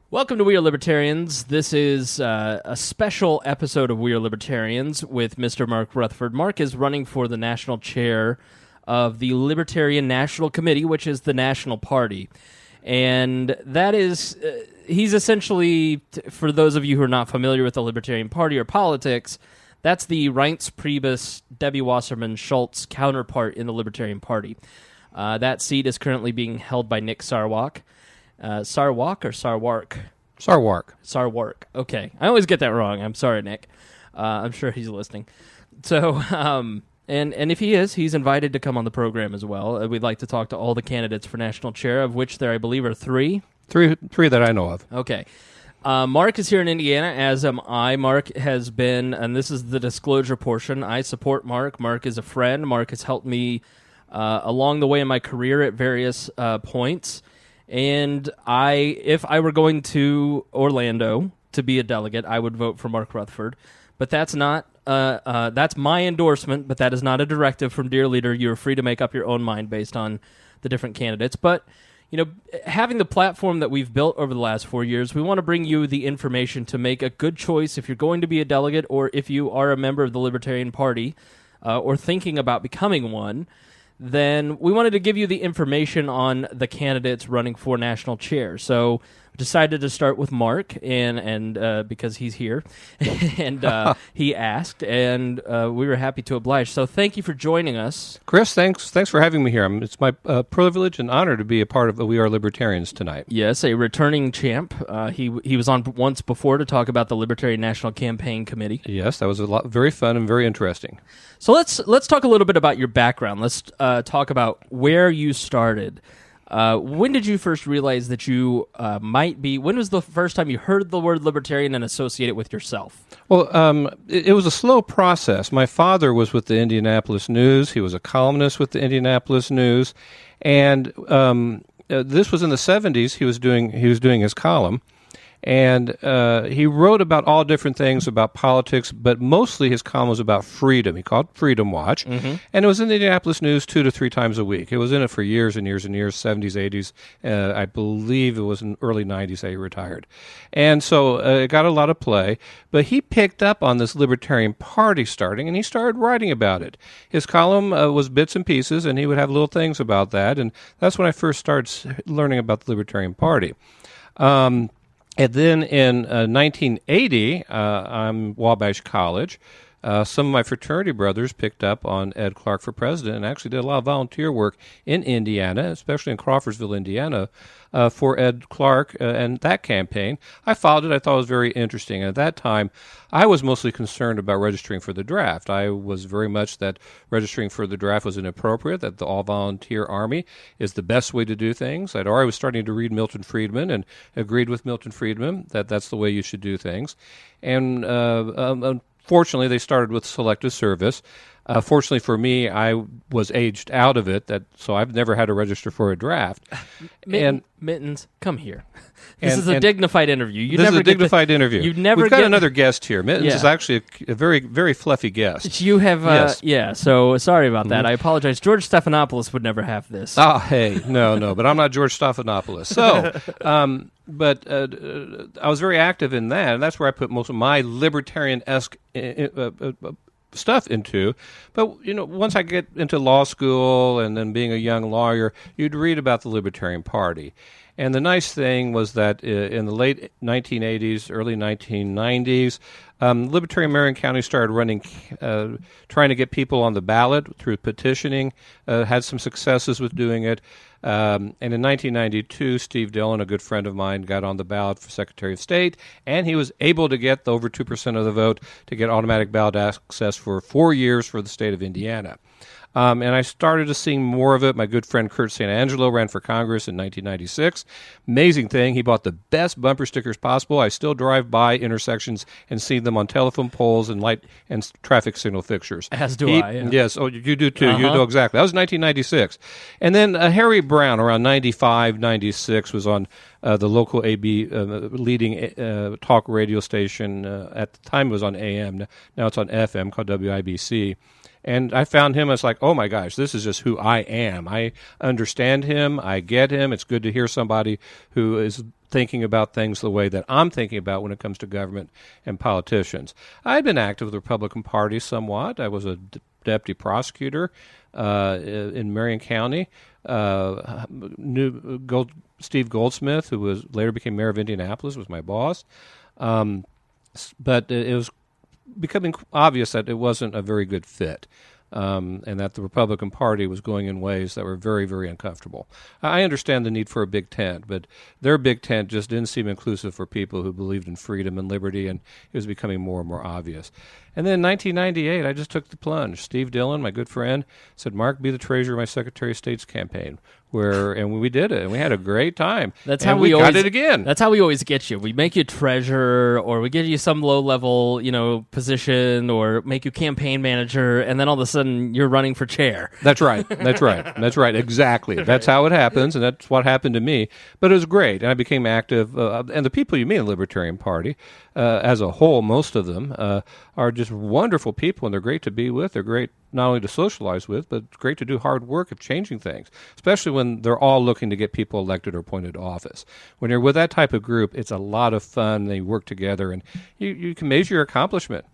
Welcome to We Are Libertarians. This is a special episode of We Are Libertarians with Mr. Mark Rutherford. Mark is running for the national chair of the Libertarian National Committee, which is the National Party. And that is, he's essentially, for those of you who are not familiar with the Libertarian Party or politics, that's the Reince Priebus, Debbie Wasserman Schultz counterpart in the Libertarian Party. That seat is currently being held by Nick Sarwark. Sarwark or Sarwark? Sarwark. Sarwark. Okay. I always get that wrong. I'm sorry, Nick. I'm sure he's listening. So, and if he is, he's invited to come on the program as well. We'd like to talk to all the candidates for national chair, of which there, I believe, are three. Three that I know of. Okay. Mark is here in Indiana, as am I. Mark has been, and this is the disclosure portion, I support Mark. Mark is a friend. Mark has helped me along the way in my career at various points. And if I were going to Orlando to be a delegate, I would vote for Mark Rutherford. But that's not, that's my endorsement, but that is not a directive from Dear Leader. You're free to make up your own mind based on the different candidates. But, you know, having the platform that we've built over the last 4 years, we want to bring you the information to make a good choice if you're going to be a delegate or if you are a member of the Libertarian Party or thinking about becoming one. Then we wanted to give you the information on the candidates running for national chair. So we decided to start with Mark, and because he's here, and he asked, and we were happy to oblige. So thank you for joining us. Chris, thanks for having me here. It's my privilege and honor to be a part of We Are Libertarians tonight. Yes, a returning champ. He was on once before to talk about the Libertarian National Campaign Committee. Yes, that was very fun and very interesting. So let's talk a little bit about your background. Let's talk about where you started. When did you first realize that you might be? When was the first time you heard the word libertarian and associate it with yourself? Well, it was a slow process. My father was with the Indianapolis News. He was a columnist with the Indianapolis News, and this was in the 70s. He was doing his column. And he wrote about all different things about politics, but mostly his column was about freedom. He called it Freedom Watch. Mm-hmm. And it was in the Indianapolis News 2 to 3 times a week. It was in it for years and years and years, 70s, 80s. I believe it was in early 90s that he retired. And so it got a lot of play. But he picked up on this Libertarian Party starting, and he started writing about it. His column was bits and pieces, and he would have little things about that. And that's when I first started learning about the Libertarian Party. And then in 1980, I'm Wabash College. Some of my fraternity brothers picked up on Ed Clark for president and actually did a lot of volunteer work in Indiana, especially in Crawfordsville, Indiana, for Ed Clark and that campaign. I followed it. I thought it was very interesting. And at that time, I was mostly concerned about registering for the draft. I was very much that registering for the draft was inappropriate, that the all-volunteer Army is the best way to do things. I'd already was starting to read Milton Friedman and agreed with Milton Friedman that that's the way you should do things. And fortunately, they started with selective service. Fortunately for me, I was aged out of it, so I've never had to register for a draft. Mittens, come here. This is a dignified interview. This is a dignified interview. We've got another guest here. Mittens is actually a very, very fluffy guest. You have, yes. So sorry about that. I apologize. George Stephanopoulos would never have this. Oh, hey, no, but I'm not George Stephanopoulos. So, but I was very active in that, and that's where I put most of my libertarian-esque stuff into. But, you know, once I get into law school and then being a young lawyer, you'd read about the Libertarian Party. And the nice thing was that in the late 1980s, early 1990s, Libertarian Marion County started running, trying to get people on the ballot through petitioning, had some successes with doing it. And in 1992, Steve Dillon, a good friend of mine, got on the ballot for Secretary of State, and he was able to get over 2% of the vote to get automatic ballot access for 4 years for the state of Indiana. And I started to see more of it. My good friend Kurt St. Angelo ran for Congress in 1996. Amazing thing. He bought the best bumper stickers possible. I still drive by intersections and see them on telephone poles and light and traffic signal fixtures. As do I. Yeah. Yes. Oh, you do too. Uh-huh. You know exactly. That was 1996. And then Harry Brown, around 95, 96, was on the local AB leading talk radio station. At the time it was on AM. Now it's on FM, called WIBC. And I found him. I was like, oh my gosh, this is just who I am. I understand him. I get him. It's good to hear somebody who is thinking about things the way that I'm thinking about when it comes to government and politicians. I've been active with the Republican Party somewhat. I was a deputy prosecutor in Marion County. Steve Goldsmith, who was later became mayor of Indianapolis, was my boss. But it was becoming obvious that it wasn't a very good fit, and that the Republican Party was going in ways that were very, very uncomfortable. I understand the need for a big tent, but their big tent just didn't seem inclusive for people who believed in freedom and liberty, and it was becoming more and more obvious. And then in 1998, I just took the plunge. Steve Dillon, my good friend, said, Mark, be the treasurer of my Secretary of State's campaign. And we did it, and we had a great time. That's how we got it again. That's how we always get you. We make you treasurer, or we give you some low-level, position, or make you campaign manager, and then all of a sudden you're running for chair. That's right. That's right. That's right. Exactly. That's how it happens, and that's what happened to me. But it was great, and I became active. And the people you meet in the Libertarian Party, as a whole, most of them are just wonderful people, and they're great to be with. They're great not only to socialize with, but great to do hard work of changing things, especially when they're all looking to get people elected or appointed to office. When you're with that type of group, it's a lot of fun. They work together, and you can measure your accomplishment.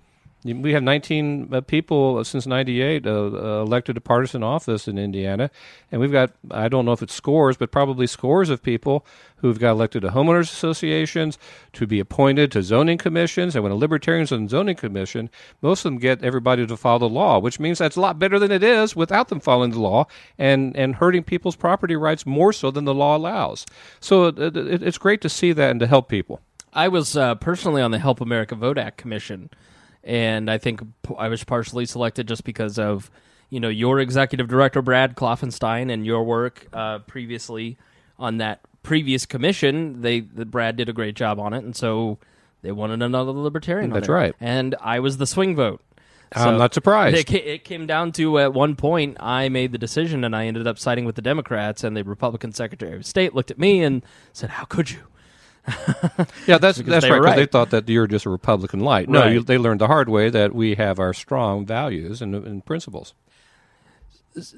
We have 19 people since 98 elected to partisan office in Indiana, and we've got, I don't know if it's scores, but probably scores of people who've got elected to homeowners associations, to be appointed to zoning commissions, and when a Libertarian's on zoning commission, most of them get everybody to follow the law, which means that's a lot better than it is without them following the law and hurting people's property rights more so than the law allows. So it's great to see that and to help people. I was personally on the Help America Vote Act Commission, and I think I was partially selected just because of, your executive director, Brad Kloffenstein, and your work previously on that previous commission. Brad did a great job on it, and so they wanted another Libertarian on it. That's right. And I was the swing vote. I'm not surprised. It came down to, at one point, I made the decision, and I ended up siding with the Democrats, and the Republican Secretary of State looked at me and said, how could you? Yeah, that's right, because they thought that you're just a Republican light. No, right. They learned the hard way that we have our strong values and principles.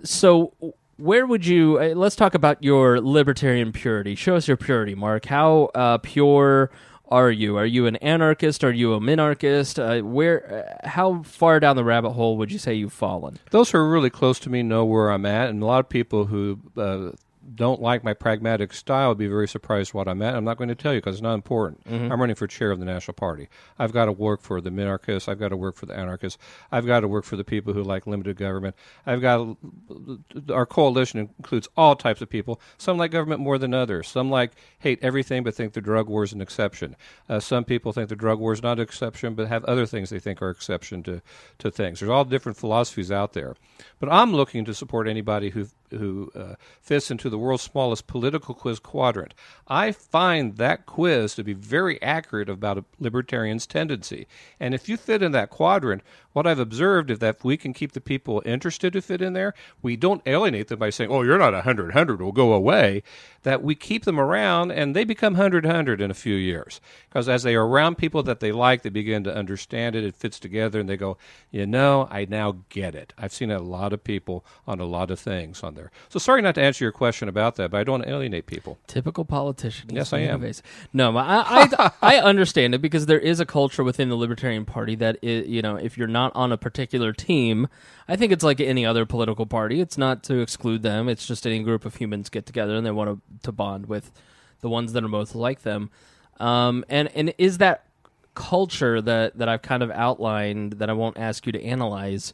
So where would you let's talk about your libertarian purity. Show us your purity, Mark. How pure are you? Are you an anarchist? Are you a minarchist? How far down the rabbit hole would you say you've fallen? Those who are really close to me know where I'm at, and a lot of people who don't like my pragmatic style would be very surprised what I'm at. I'm not going to tell you because it's not important. Mm-hmm. I'm running for chair of the National Party. I've got to work for the minarchists. I've got to work for the anarchists. I've got to work for the people who like limited government. Our coalition includes all types of people. Some like government more than others. Some hate everything but think the drug war is an exception. Some people think the drug war is not an exception but have other things they think are exception to things. There's all different philosophies out there. But I'm looking to support anybody who fits into the world's smallest political quiz quadrant. I find that quiz to be very accurate about a libertarian's tendency. And if you fit in that quadrant, what I've observed is that if we can keep the people interested to fit in there, we don't alienate them by saying, oh, you're not 100, will go away, that we keep them around and they become 100 in a few years. Because as they are around people that they like, they begin to understand it, it fits together, and they go, I now get it. I've seen a lot of people on a lot of things on there. So sorry not to answer your question about that, but I don't want to alienate people. Typical politician. Yes, I am. No, I understand it, because there is a culture within the Libertarian Party that, if you're not on a particular team, I think it's like any other political party. It's not to exclude them. It's just any group of humans get together and they want to bond with the ones that are most like them. And is that culture that I've kind of outlined, that I won't ask you to analyze,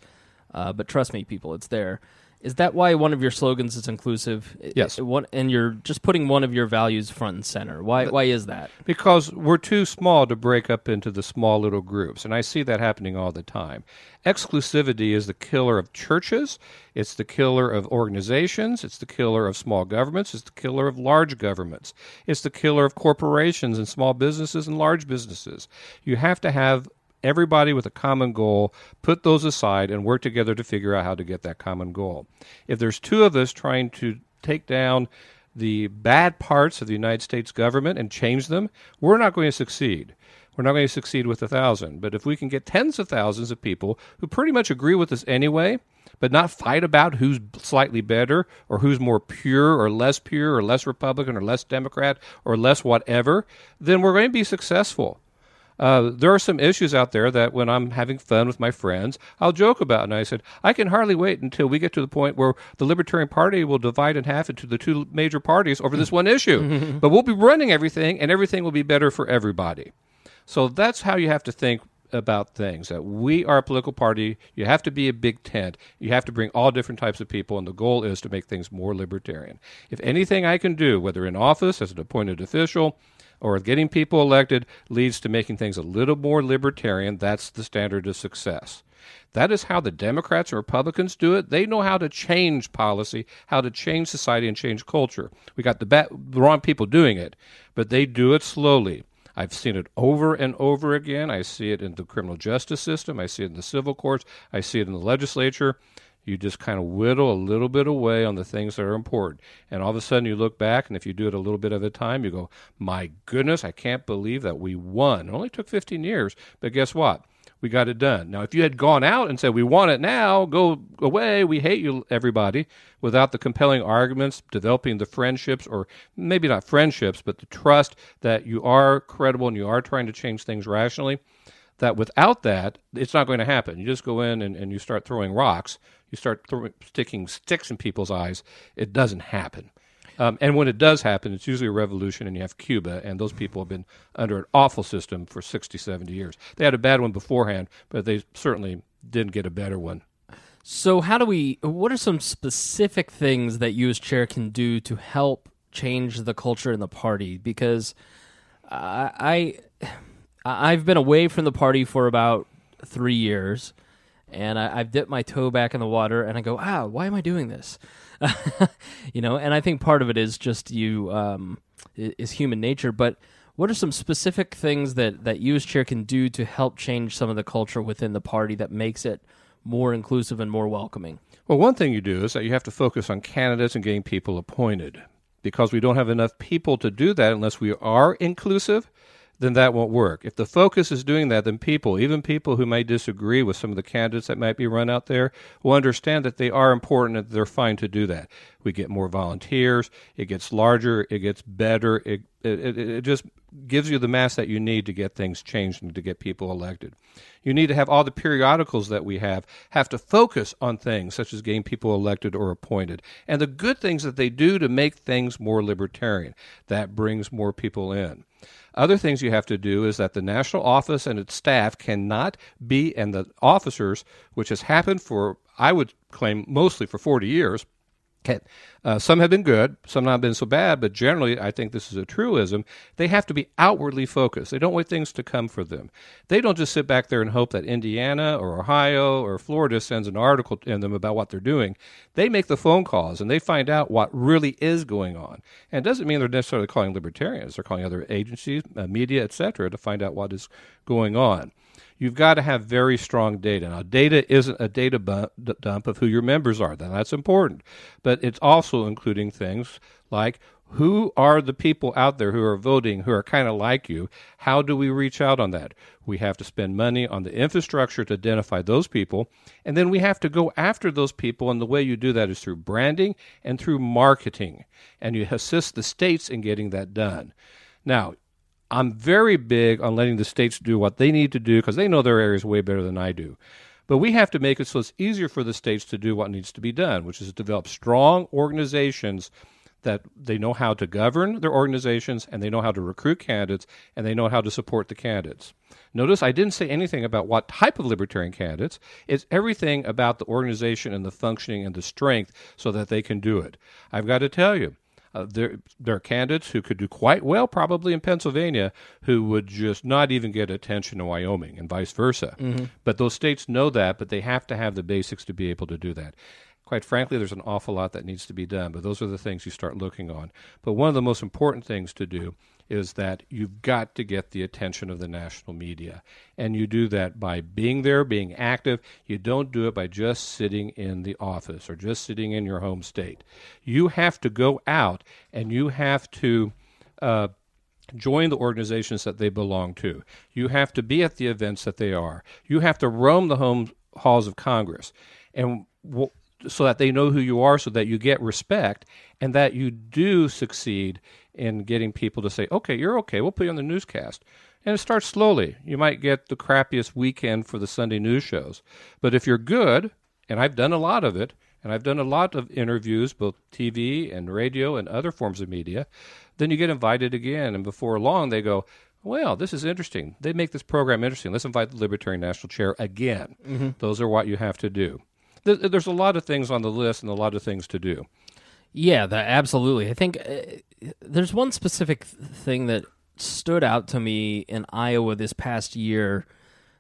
but trust me, people, it's there. Is that why one of your slogans is inclusive? Yes. And you're just putting one of your values front and center. Why is that? Because we're too small to break up into the small little groups, and I see that happening all the time. Exclusivity is the killer of churches, it's the killer of organizations, it's the killer of small governments, it's the killer of large governments, it's the killer of corporations and small businesses and large businesses. You have to have everybody with a common goal, put those aside, and work together to figure out how to get that common goal. If there's two of us trying to take down the bad parts of the United States government and change them, we're not going to succeed. We're not going to succeed with 1,000. But if we can get tens of thousands of people who pretty much agree with us anyway, but not fight about who's slightly better or who's more pure or less Republican or less Democrat or less whatever, then we're going to be successful. There are some issues out there that when I'm having fun with my friends, I'll joke about. And I said, I can hardly wait until we get to the point where the Libertarian Party will divide in half into the two major parties over this one issue. But we'll be running everything, and everything will be better for everybody. So that's how you have to think about things, that we are a political party. You have to be a big tent. You have to bring all different types of people, and the goal is to make things more libertarian. If anything I can do, whether in office as an appointed official or getting people elected, leads to making things a little more libertarian, that's the standard of success. That is how the Democrats and Republicans do it. They know how to change policy, how to change society and change culture. We got the wrong people doing it, but they do it slowly. I've seen it over and over again. I see it in the criminal justice system. I see it in the civil courts. I see it in the legislature. You just kind of whittle a little bit away on the things that are important. And all of a sudden you look back, and if you do it a little bit at a time, you go, my goodness, I can't believe that we won. It only took 15 years, but guess what? We got it done. Now, if you had gone out and said, we want it now, go away, we hate you, everybody, without the compelling arguments, developing the friendships, or maybe not friendships, but the trust that you are credible and you are trying to change things rationally, that without that, it's not going to happen. You just go in and you start throwing rocks. You start sticking sticks in people's eyes. It doesn't happen. And when it does happen, it's usually a revolution, and you have Cuba, and those people have been under an awful system for 60, 70 years. They had a bad one beforehand, but they certainly didn't get a better one. So what are some specific things that you as chair can do to help change the culture in the party? Because I've been away from the party for about 3 years, and I've dipped my toe back in the water, and I go, why am I doing this? And I think part of it is just is human nature. But what are some specific things that you as chair can do to help change some of the culture within the party that makes it more inclusive and more welcoming? Well, one thing you do is that you have to focus on candidates and getting people appointed, because we don't have enough people to do that unless we are inclusive. Then that won't work. If the focus is doing that, then even people who may disagree with some of the candidates that might be run out there, will understand that they are important and they're fine to do that. We get more volunteers, it gets larger, it gets better, it just gives you the mass that you need to get things changed and to get people elected. You need to have all the periodicals that we have to focus on things such as getting people elected or appointed, and the good things that they do to make things more libertarian. That brings more people in. Other things you have to do is that the national office and its staff cannot be, and the officers, which has happened for, I would claim, mostly for 40 years. Some have been good, some not been so bad, but generally, I think this is a truism, they have to be outwardly focused. They don't wait things to come for them. They don't just sit back there and hope that Indiana or Ohio or Florida sends an article in them about what they're doing. They make the phone calls, and they find out what really is going on. And it doesn't mean they're necessarily calling libertarians. They're calling other agencies, media, etc., to find out what is going on. You've got to have very strong data. Now, data isn't a data dump of who your members are. That's important. But it's also including things like, who are the people out there who are voting who are kind of like you? How do we reach out on that? We have to spend money on the infrastructure to identify those people, and then we have to go after those people, and the way you do that is through branding and through marketing, and you assist the states in getting that done. Now, I'm very big on letting the states do what they need to do because they know their areas way better than I do. But we have to make it so it's easier for the states to do what needs to be done, which is to develop strong organizations that they know how to govern their organizations, and they know how to recruit candidates, and they know how to support the candidates. Notice I didn't say anything about what type of libertarian candidates. It's everything about the organization and the functioning and the strength so that they can do it. I've got to tell you, there are candidates who could do quite well probably in Pennsylvania who would just not even get attention in Wyoming and vice versa. Mm-hmm. But those states know that, but they have to have the basics to be able to do that. Quite frankly, there's an awful lot that needs to be done, but those are the things you start looking on. But one of the most important things to do is that you've got to get the attention of the national media. And you do that by being there, being active. You don't do it by just sitting in the office or just sitting in your home state. You have to go out and you have to join the organizations that they belong to. You have to be at the events that they are. You have to roam the halls of Congress, and so that they know who you are, so that you get respect, and that you do succeed in getting people to say, okay, you're okay, we'll put you on the newscast. And it starts slowly. You might get the crappiest weekend for the Sunday news shows. But if you're good, and I've done a lot of it, and I've done a lot of interviews, both TV and radio and other forms of media, then you get invited again. And before long, they go, well, this is interesting. They make this program interesting. Let's invite the Libertarian National Chair again. Mm-hmm. Those are what you have to do. There's a lot of things on the list and a lot of things to do. Yeah, absolutely. I think there's one specific thing that stood out to me in Iowa this past year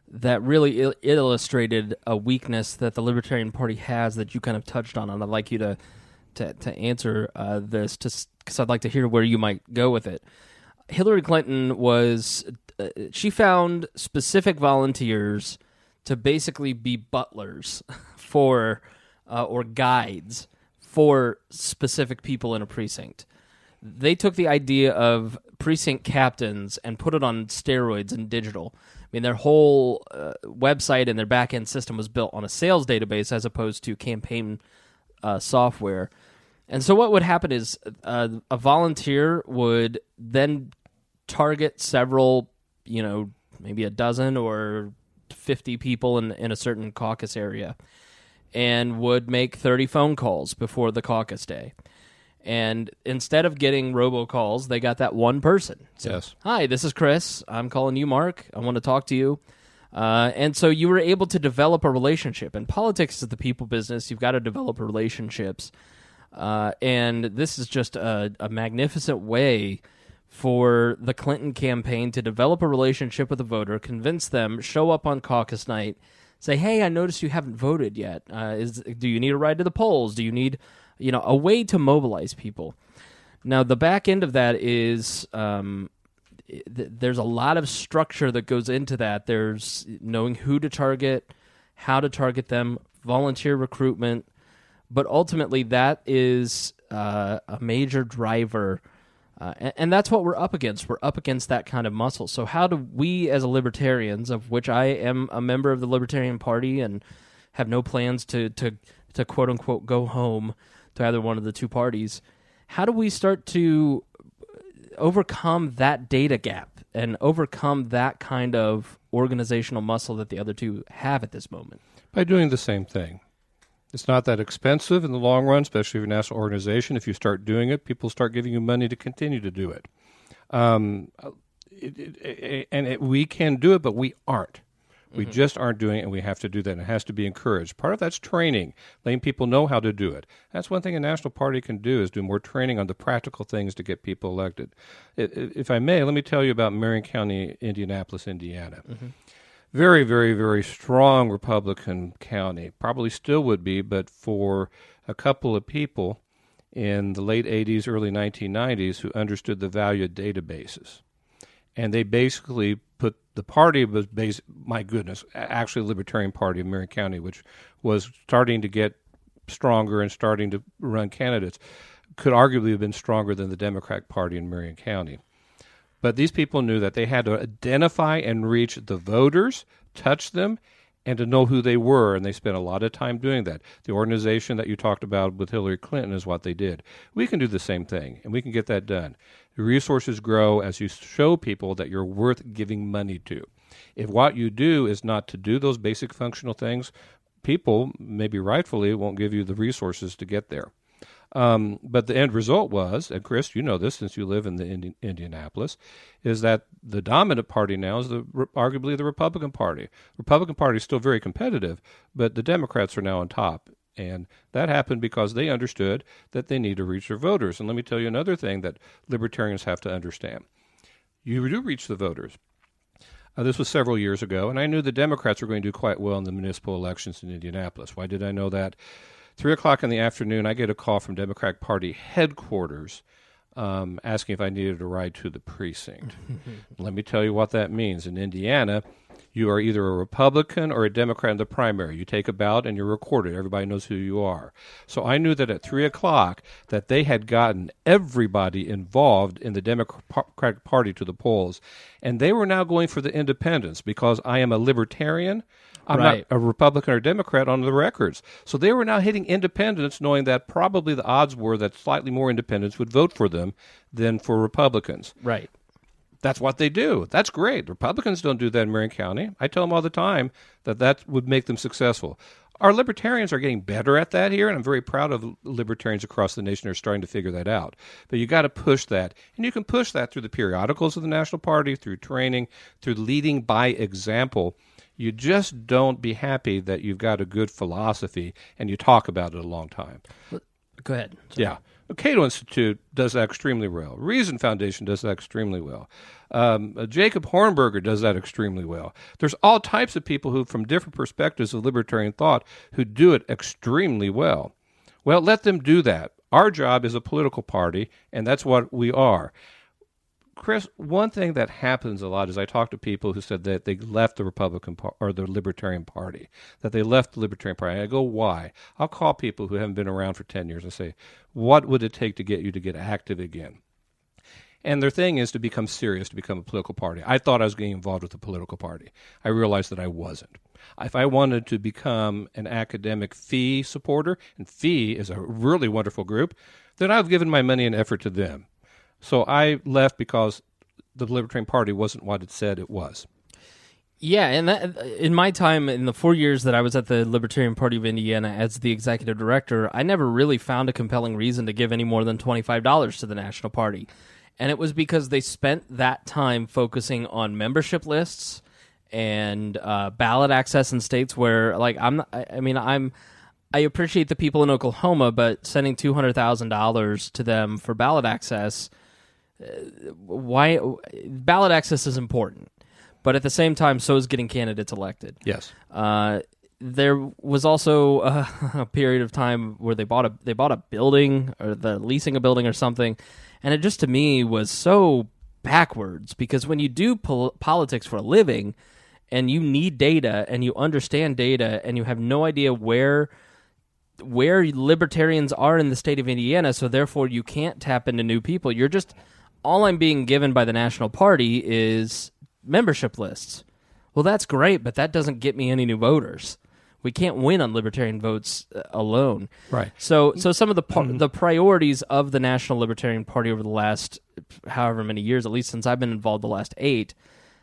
that really illustrated a weakness that the Libertarian Party has that you kind of touched on, and I'd like you to answer this, because I'd like to hear where you might go with it. Hillary Clinton she found specific volunteers to basically be butlers for or guides for specific people in a precinct. They took the idea of precinct captains and put it on steroids and digital. I mean, their whole website and their back-end system was built on a sales database as opposed to campaign software. And so what would happen is a volunteer would then target several, maybe a dozen or 50 people in a certain caucus area, and would make 30 phone calls before the caucus day. And instead of getting robocalls, they got that one person. So, yes. Hi, this is Chris. I'm calling you, Mark. I want to talk to you. And so you were able to develop a relationship. And politics is the people business. You've got to develop relationships. And this is just a magnificent way for the Clinton campaign to develop a relationship with a voter, convince them, show up on caucus night, say, hey, I noticed you haven't voted yet. Do you need a ride to the polls? Do you need a way to mobilize people? Now, the back end of that is there's a lot of structure that goes into that. There's knowing who to target, how to target them, volunteer recruitment, but ultimately that is a major driver, and that's what we're up against. We're up against that kind of muscle. So how do we as libertarians, of which I am a member of the Libertarian Party and have no plans to quote-unquote go home to either one of the two parties, how do we start to overcome that data gap and overcome that kind of organizational muscle that the other two have at this moment? By doing the same thing. It's not that expensive in the long run, especially if you're a national organization. If you start doing it, people start giving you money to continue to do it. We can do it, but we aren't. We just aren't doing it, and we have to do that, and it has to be encouraged. Part of that's training, letting people know how to do it. That's one thing a national party can do, is do more training on the practical things to get people elected. If I may, let me tell you about Marion County, Indianapolis, Indiana. Mm-hmm. Very, very, very strong Republican county. Probably still would be, but for a couple of people in the late 80s, early 1990s who understood the value of databases. And they basically put the party was actually the Libertarian Party of Marion County, which was starting to get stronger and starting to run candidates, could arguably have been stronger than the Democratic Party in Marion County. But these people knew that they had to identify and reach the voters, touch them, and to know who they were, and they spent a lot of time doing that. The organization that you talked about with Hillary Clinton is what they did. We can do the same thing, and we can get that done. The resources grow as you show people that you're worth giving money to. If what you do is not to do those basic functional things, people, maybe rightfully, won't give you the resources to get there. But the end result was, and Chris, you know this since you live in the Indianapolis, is that the dominant party now is arguably the Republican Party. The Republican Party is still very competitive, but the Democrats are now on top. And that happened because they understood that they need to reach their voters. And let me tell you another thing that libertarians have to understand. You do reach the voters. This was several years ago, and I knew the Democrats were going to do quite well in the municipal elections in Indianapolis. Why did I know that? 3 o'clock in the afternoon, I get a call from Democratic Party headquarters asking if I needed a ride to the precinct. Let me tell you what that means. In Indiana, you are either a Republican or a Democrat in the primary. You take a ballot and you're recorded. Everybody knows who you are. So I knew that at 3 o'clock that they had gotten everybody involved in the Democratic Party to the polls, and they were now going for the independents because I am a Libertarian. I'm Right. not a Republican or Democrat on the records. So they were now hitting independents, knowing that probably the odds were that slightly more independents would vote for them than for Republicans. Right. That's what they do. That's great. Republicans don't do that in Marion County. I tell them all the time that that would make them successful. Our Libertarians are getting better at that here, and I'm very proud of Libertarians across the nation who are starting to figure that out. But you got to push that, and you can push that through the periodicals of the National Party, through training, through leading by example. You just don't be happy that you've got a good philosophy and you talk about it a long time. Go ahead. Sorry. Yeah. The Cato Institute does that extremely well. Reason Foundation does that extremely well. Jacob Hornberger does that extremely well. There's all types of people who, from different perspectives of libertarian thought, who do it extremely well. Well, let them do that. Our job is a political party, and that's what we are. Chris, one thing that happens a lot is I talk to people who said that they left the Republican or the Libertarian Party, that they left the Libertarian Party. And I go, why? I'll call people who haven't been around for 10 years and say, what would it take to get you to get active again? And their thing is to become serious, to become a political party. I thought I was getting involved with a political party. I realized that I wasn't. If I wanted to become an academic fee supporter, and fee is a really wonderful group, then I've given my money and effort to them. So I left because the Libertarian Party wasn't what it said it was. Yeah, and that, in my time, in the 4 years that I was at the Libertarian Party of Indiana as the executive director, I never really found a compelling reason to give any more than $25 to the National Party. And it was because they spent that time focusing on membership lists and ballot access in states where, like, I appreciate the people in Oklahoma, but sending $200,000 to them for ballot access, why? Ballot access is important, but at the same time, so is getting candidates elected. Yes. There was also a period of time where they bought a building, or they're leasing a building or something, and it just, to me, was so backwards, because when you do politics for a living and you need data and you understand data and you have no idea where libertarians are in the state of Indiana, so therefore you can't tap into new people. You're just, all I'm being given by the National Party is membership lists. Well, that's great, but that doesn't get me any new voters. We can't win on libertarian votes alone. Right. So some of the priorities of the National Libertarian Party over the last however many years, at least since I've been involved the last 8,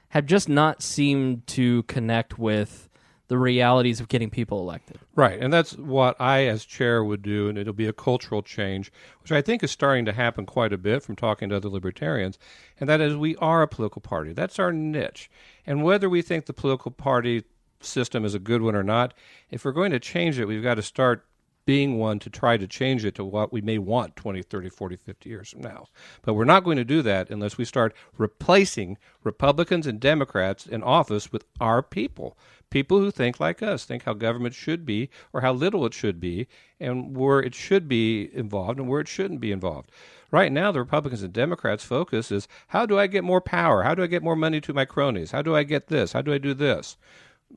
have just not seemed to connect with the realities of getting people elected. Right, and that's what I, as chair, would do, and it'll be a cultural change, which I think is starting to happen quite a bit from talking to other libertarians, and that is we are a political party. That's our niche. And whether we think the political party system is a good one or not, if we're going to change it, we've got to start being one to try to change it to what we may want 20, 30, 40, 50 years from now. But we're not going to do that unless we start replacing Republicans and Democrats in office with our people. People who think like us, think how government should be or how little it should be, and where it should be involved and where it shouldn't be involved. Right now, the Republicans and Democrats' focus is, how do I get more power? How do I get more money to my cronies? How do I get this? How do I do this?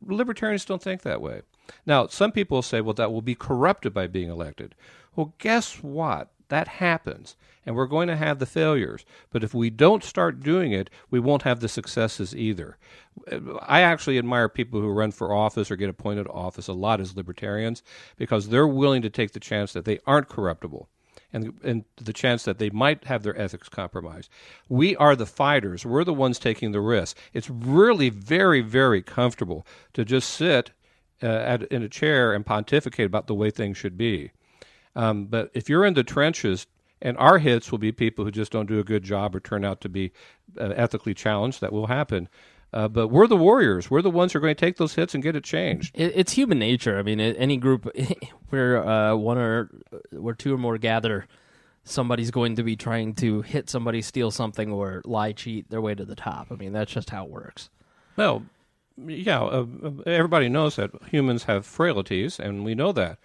Libertarians don't think that way. Now, some people will say, well, that will be corrupted by being elected. Well, guess what? That happens, and we're going to have the failures. But if we don't start doing it, we won't have the successes either. I actually admire people who run for office or get appointed to office a lot as libertarians, because they're willing to take the chance that they aren't corruptible and the chance that they might have their ethics compromised. We are the fighters. We're the ones taking the risk. It's really very, very comfortable to just sit in a chair and pontificate about the way things should be. But if you're in the trenches, and our hits will be people who just don't do a good job or turn out to be ethically challenged, that will happen. But we're the warriors. We're the ones who are going to take those hits and get it changed. It's human nature. I mean, any group where where two or more gather, somebody's going to be trying to hit somebody, steal something, or lie, cheat their way to the top. I mean, that's just how it works. Well, yeah, everybody knows that humans have frailties, and we know that.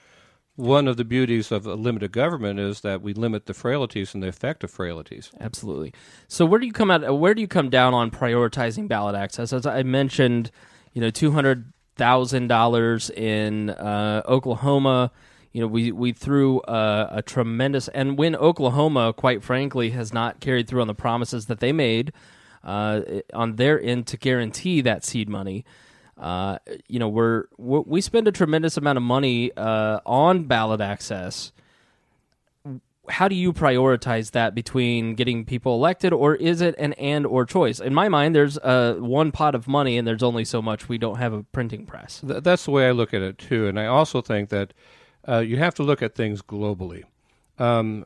one of the beauties of a limited government is that we limit the frailties and the effect of frailties. Absolutely. So where do you come out? Where do you come down on prioritizing ballot access? As I mentioned, $200,000 in Oklahoma. We threw a tremendous, and when Oklahoma, quite frankly, has not carried through on the promises that they made on their end to guarantee that seed money. We spend a tremendous amount of money on ballot access. How do you prioritize that between getting people elected, or is it an and/or choice? In my mind, there's one pot of money, and there's only so much. We don't have a printing press. That's the way I look at it, too. And I also think that you have to look at things globally. And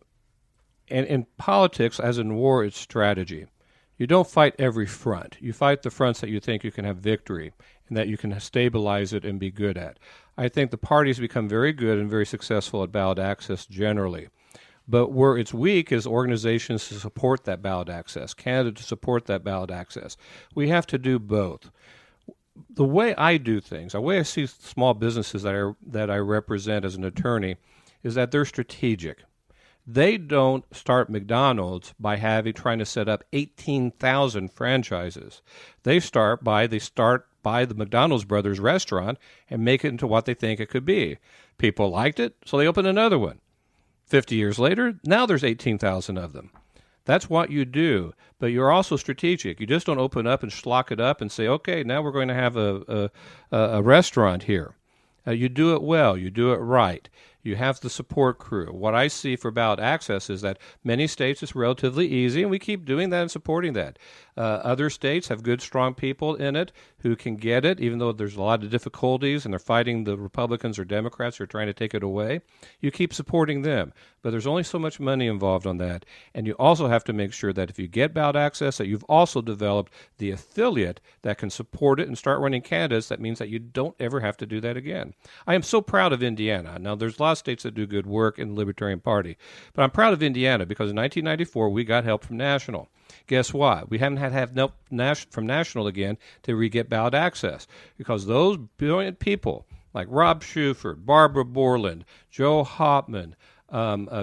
in politics, as in war, it's strategy. You don't fight every front. You fight the fronts that you think you can have victory and that you can stabilize it and be good at. I think the parties become very good and very successful at ballot access generally. But where it's weak is organizations to support that ballot access, candidates to support that ballot access. We have to do both. The way I do things, the way I see small businesses that I represent as an attorney, is that they're strategic. They don't start McDonald's by trying to set up 18,000 franchises. They start by the McDonald's Brothers restaurant and make it into what they think it could be. People liked it, so they open another one. 50 years later, now there's 18,000 of them. That's what you do, but you're also strategic. You just don't open up and schlock it up and say, okay, now we're going to have a restaurant here. You do it well. You do it right. You have the support crew. What I see for ballot access is that many states it's relatively easy, and we keep doing that and supporting that. Other states have good, strong people in it who can get it, even though there's a lot of difficulties and they're fighting the Republicans or Democrats who are trying to take it away. You keep supporting them. But there's only so much money involved on that. And you also have to make sure that if you get ballot access, that you've also developed the affiliate that can support it and start running candidates. That means that you don't ever have to do that again. I am so proud of Indiana. Now, there's a lot of states that do good work in the Libertarian Party. But I'm proud of Indiana because in 1994, we got help from National. Guess what? We haven't had help from National again to re-get ballot access because those brilliant people like Rob Shuford, Barbara Borland, Joe Hopman,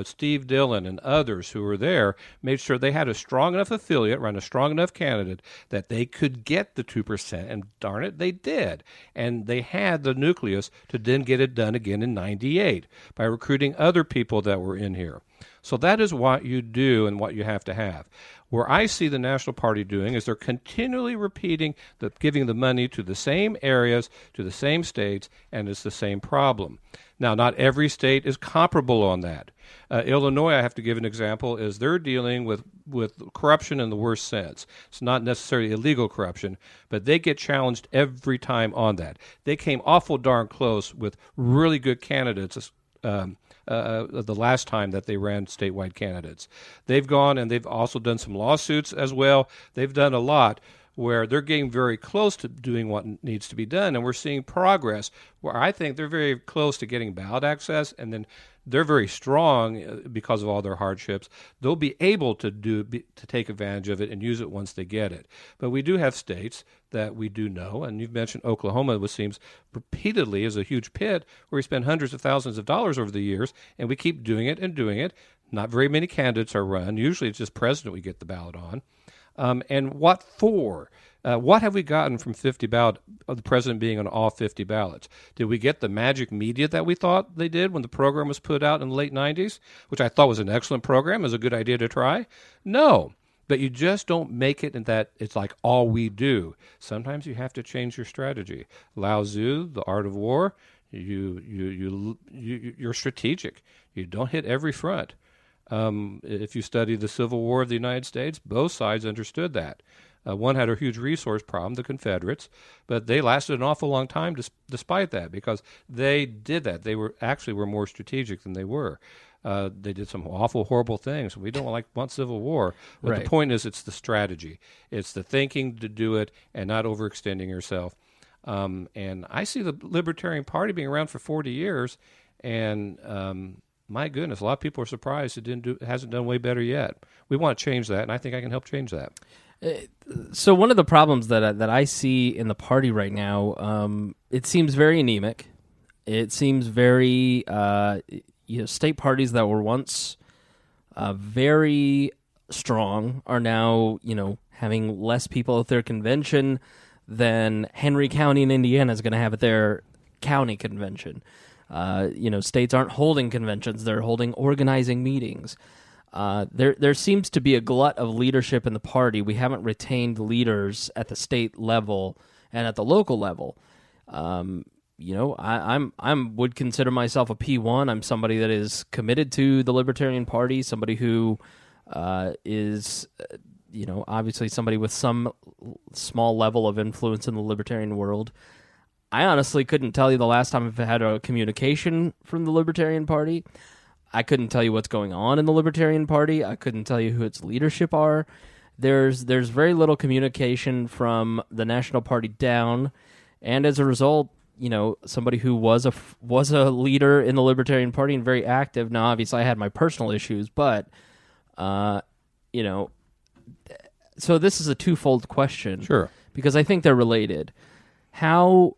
Steve Dillon, and others who were there made sure they had a strong enough affiliate, run a strong enough candidate that they could get the 2%, and darn it, they did. And they had the nucleus to then get it done again in 98 by recruiting other people that were in here. So that is what you do and what you have to have. Where I see the National Party doing is they're continually repeating giving the money to the same areas, to the same states, and it's the same problem. Now, not every state is comparable on that. Illinois, I have to give an example, is they're dealing with corruption in the worst sense. It's not necessarily illegal corruption, but they get challenged every time on that. They came awful darn close with really good candidates the last time that they ran statewide candidates. They've gone and they've also done some lawsuits as well. They've done a lot where they're getting very close to doing what needs to be done, and we're seeing progress where I think they're very close to getting ballot access, and then they're very strong because of all their hardships. They'll be able to take advantage of it and use it once they get it. But we do have states that we do know, and you've mentioned Oklahoma, which seems repeatedly is a huge pit where we spend hundreds of thousands of dollars over the years, and we keep doing it and doing it. Not very many candidates are run. Usually it's just president we get the ballot on. And what for? What have we gotten from 50 ballot of the president being on all 50 ballots? Did we get the magic media that we thought they did when the program was put out in the late 90s, which I thought was an excellent program, is a good idea to try? No. But you just don't make it in that it's like all we do. Sometimes you have to change your strategy. Lao Tzu, The Art of War, you're strategic. You don't hit every front. If you study the Civil War of the United States, both sides understood that. One had a huge resource problem, the Confederates, but they lasted an awful long time despite that because they did that. They were more strategic than they were. They did some awful, horrible things. We don't want civil war. But right. The point is it's the strategy. It's the thinking to do it and not overextending yourself. And I see the Libertarian Party being around for 40 years, and my goodness, a lot of people are surprised it hasn't done way better yet. We want to change that, and I think I can help change that. So one of the problems that I see in the party right now, it seems very anemic. It seems very, state parties that were once very strong are now, having less people at their convention than Henry County in Indiana is going to have at their county convention. States aren't holding conventions; they're holding organizing meetings. There seems to be a glut of leadership in the party. We haven't retained leaders at the state level and at the local level. I would consider myself a P1. I'm somebody that is committed to the Libertarian Party, somebody who is, obviously somebody with some small level of influence in the libertarian world. I honestly couldn't tell you the last time I've had a communication from the Libertarian Party. I couldn't tell you what's going on in the Libertarian Party. I couldn't tell you who its leadership are. There's very little communication from the National Party down, and as a result, somebody who was a leader in the Libertarian Party and very active. Now, obviously, I had my personal issues, but so this is a twofold question. Sure. Because I think they're related. How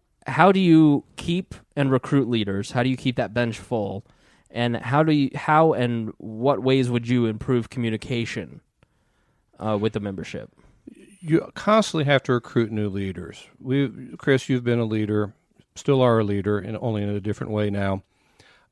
do you keep and recruit leaders? How do you keep that bench full? And how and what ways would you improve communication with the membership? You constantly have to recruit new leaders. Chris, you've been a leader, still are a leader, and only in a different way now.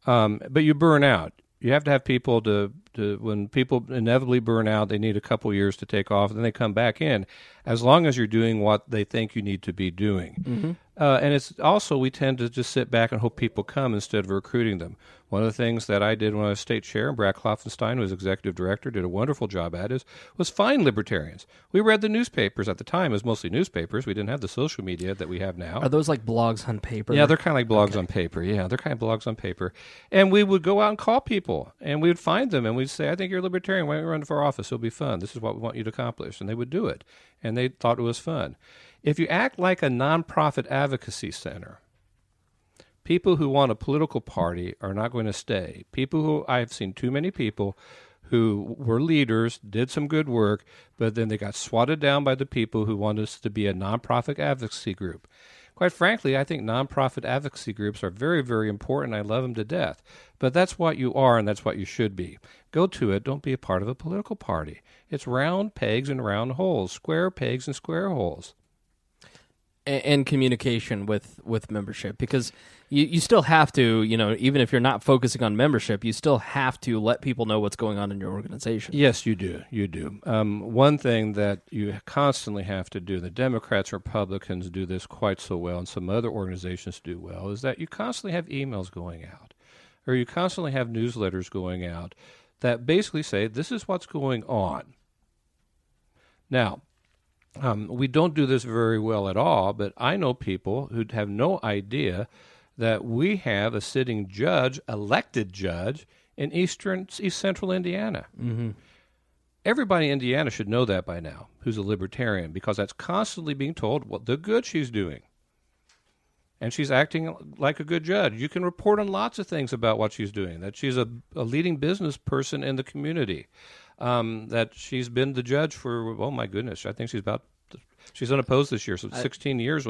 But you burn out. You have to have people to when people inevitably burn out, they need a couple years to take off, and then they come back in, as long as you're doing what they think you need to be doing. Mm-hmm. And it's also, we tend to just sit back and hope people come instead of recruiting them. One of the things that I did when I was state chair, and Brad Klopfenstein was executive director, did a wonderful job at, was find libertarians. We read the newspapers at the time. It was mostly newspapers. We didn't have the social media that we have now. Are those like blogs on paper? Yeah, they're kind of like blogs on paper. Yeah, they're kind of blogs on paper. And we would go out and call people, and we would find them, and we'd say, I think you're a libertarian. Why don't you run for office? It'll be fun. This is what we want you to accomplish. And they would do it, and they thought it was fun. If you act like a nonprofit advocacy center, people who want a political party are not going to stay. I've seen too many people who were leaders, did some good work, but then they got swatted down by the people who want us to be a nonprofit advocacy group. Quite frankly, I think nonprofit advocacy groups are very, very important. I love them to death. But that's what you are, and that's what you should be. Go to it. Don't be a part of a political party. It's round pegs and round holes, square pegs and square holes. And communication with membership, because you still have to, even if you're not focusing on membership, you still have to let people know what's going on in your organization. Yes, you do. You do. One thing that you constantly have to do, the Democrats and Republicans do this quite so well, and some other organizations do well, is that you constantly have emails going out, or you constantly have newsletters going out that basically say, this is what's going on. Now, we don't do this very well at all, but I know people who have no idea that we have a sitting judge, elected judge, in East Central Indiana. Mm-hmm. Everybody in Indiana should know that by now, who's a libertarian, because that's constantly being told what the good she's doing. And she's acting like a good judge. You can report on lots of things about what she's doing, that she's a leading business person in the community. That she's been the judge for, oh my goodness, I think she's unopposed this year, so 16 years.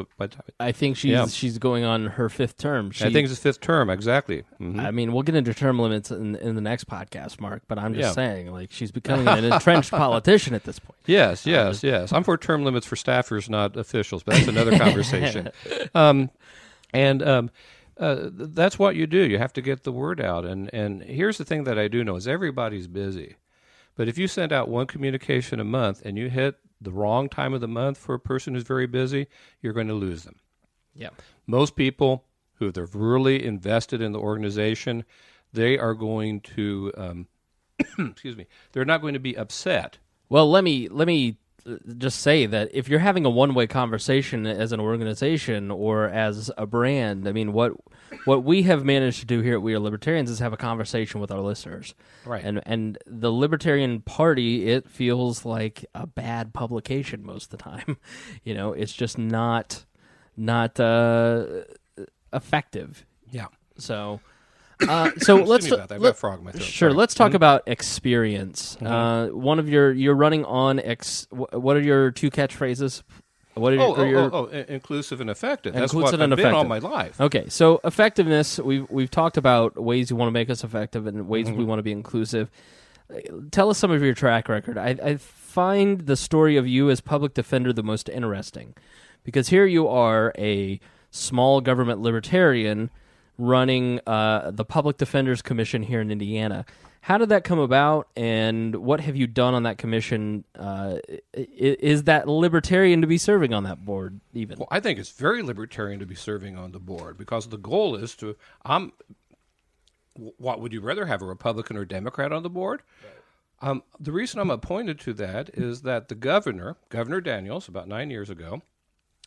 I think she's going on her fifth term. I think it's his fifth term, exactly. Mm-hmm. I mean, we'll get into term limits in the next podcast, Mark, but I'm just saying, like, she's becoming an entrenched politician at this point. Yes. I'm for term limits for staffers, not officials, but that's another conversation. That's what you do. You have to get the word out. And here's the thing that I do know is everybody's busy. But if you send out one communication a month and you hit the wrong time of the month for a person who's very busy, you're going to lose them. Yeah. Most people who they're really invested in the organization, they are going to, excuse me, they're not going to be upset. Well, let me just say that if you're having a one-way conversation as an organization or as a brand, I mean, what we have managed to do here at We Are Libertarians is have a conversation with our listeners. Right. And the Libertarian Party, it feels like a bad publication most of the time. It's just not effective. Yeah. So let's I've got a frog in my throat. Sure. Sorry. Let's talk about experience. Mm-hmm. One of you're running on what are your two catchphrases? What are your inclusive and effective. That's inclusive what and I've been all effective. my life. Okay, so effectiveness. We've talked about ways you want to make us effective and ways we want to be inclusive. Tell us some of your track record. I find the story of you as public defender the most interesting, because here you are, a small government libertarian running the Public Defenders Commission here in Indiana. How did that come about, and what have you done on that commission? Is that libertarian to be serving on that board even? Well, I think it's very libertarian to be serving on the board, because the goal is to what would you rather have, a Republican or Democrat on the board? Right. The reason I'm appointed to that is that the Governor Daniels, about 9 years ago,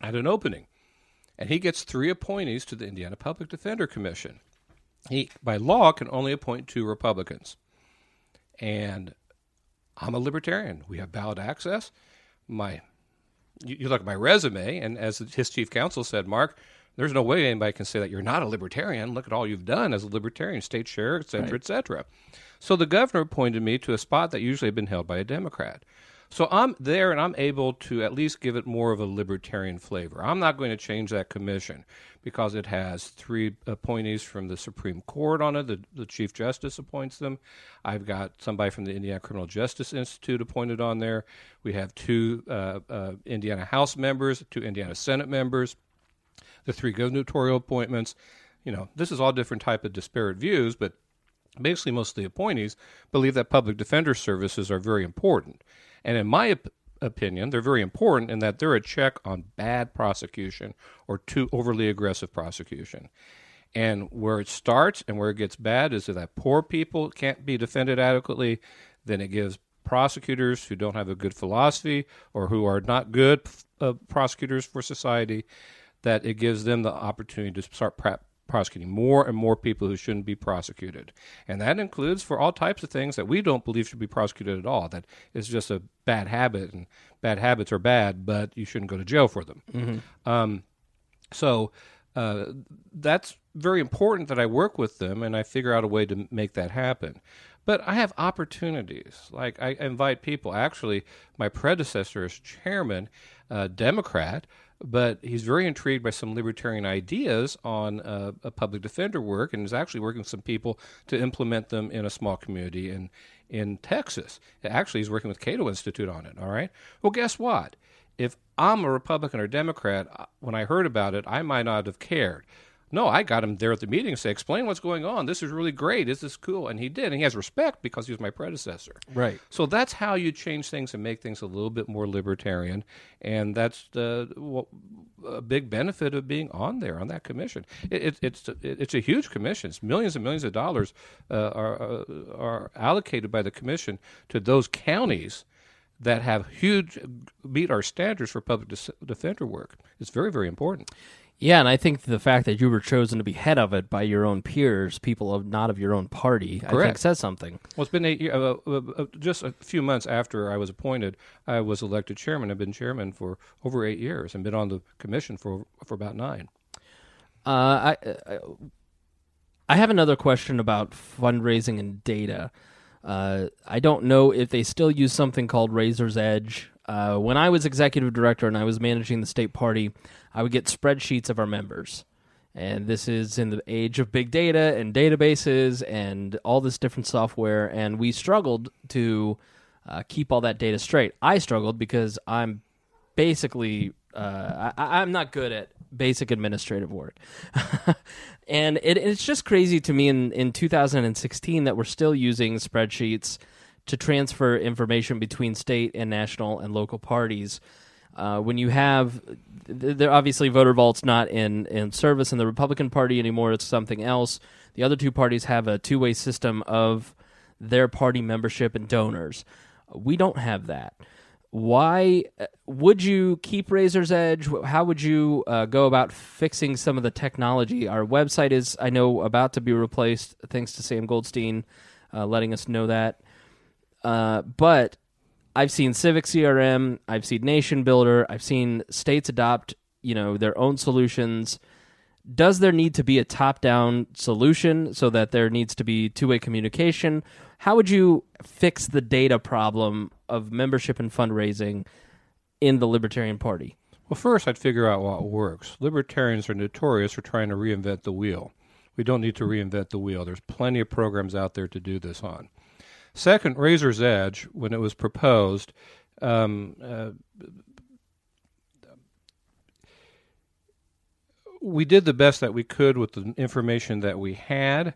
had an opening, and he gets 3 appointees to the Indiana Public Defender Commission. He, by law, can only appoint 2 Republicans. And I'm a libertarian. We have ballot access. You look at my resume, and as his chief counsel said, Mark, there's no way anybody can say that you're not a libertarian. Look at all you've done as a libertarian, state chair, et cetera, et cetera. So the governor appointed me to a spot that usually had been held by a Democrat. So I'm there, and I'm able to at least give it more of a libertarian flavor. I'm not going to change that commission because it has 3 appointees from the Supreme Court on it. The Chief Justice appoints them. I've got somebody from the Indiana Criminal Justice Institute appointed on there. We have 2 Indiana House members, 2 Indiana Senate members, the 3 gubernatorial appointments. This is all different type of disparate views, but basically most of the appointees believe that public defender services are very important. And in my opinion, they're very important in that they're a check on bad prosecution or too overly aggressive prosecution. And where it starts and where it gets bad is that poor people can't be defended adequately. Then it gives prosecutors who don't have a good philosophy or who are not good prosecutors for society, that it gives them the opportunity to start prosecuting more and more people who shouldn't be prosecuted. And that includes for all types of things that we don't believe should be prosecuted at all. That is just a bad habit, and bad habits are bad, but you shouldn't go to jail for them. Mm-hmm. So that's very important that I work with them, and I figure out a way to make that happen. But I have opportunities. Like, I invite people. Actually, my predecessor as chairman, Democrat, but he's very intrigued by some libertarian ideas on a public defender work, and is actually working with some people to implement them in a small community in Texas. Actually, he's working with Cato Institute on it, all right? Well, guess what? If I'm a Republican or Democrat, when I heard about it, I might not have cared. No, I got him there at the meeting and say, explain what's going on. This is really great. This is cool. And he did. And he has respect because he was my predecessor. Right. So that's how you change things and make things a little bit more libertarian. And that's a big benefit of being on there, on that commission. It's a huge commission. It's millions and millions of dollars are allocated by the commission to those counties that have meet our standards for public defender work. It's very, very important. Yeah, and I think the fact that you were chosen to be head of it by your own peers, people not of your own party, Correct. I think says something. Well, it's been 8 years. Just a few months after I was appointed, I was elected chairman. I've been chairman for over 8 years and been on the commission for about 9. I have another question about fundraising and data. I don't know if they still use something called Razor's Edge. When I was executive director and I was managing the state party, I would get spreadsheets of our members. And this is in the age of big data and databases and all this different software, and we struggled to keep all that data straight. I struggled because I'm basically I'm not good at basic administrative work. And it's just crazy to me in 2016 that we're still using spreadsheets to transfer information between state and national and local parties. When you have, they're obviously voter vault's not in service in the Republican Party anymore, it's something else. The other 2 parties have a 2-way system of their party membership and donors. We don't have that. Why would you keep Razor's Edge? How would you go about fixing some of the technology? Our website is, I know, about to be replaced, thanks to Sam Goldstein letting us know that. But I've seen Civic CRM, I've seen Nation Builder, I've seen states adopt, their own solutions. Does there need to be a top-down solution so that there needs to be 2-way communication? How would you fix the data problem of membership and fundraising in the Libertarian Party? Well, first, I'd figure out what works. Libertarians are notorious for trying to reinvent the wheel. We don't need to reinvent the wheel. There's plenty of programs out there to do this on. Second, Razor's Edge, when it was proposed, we did the best that we could with the information that we had,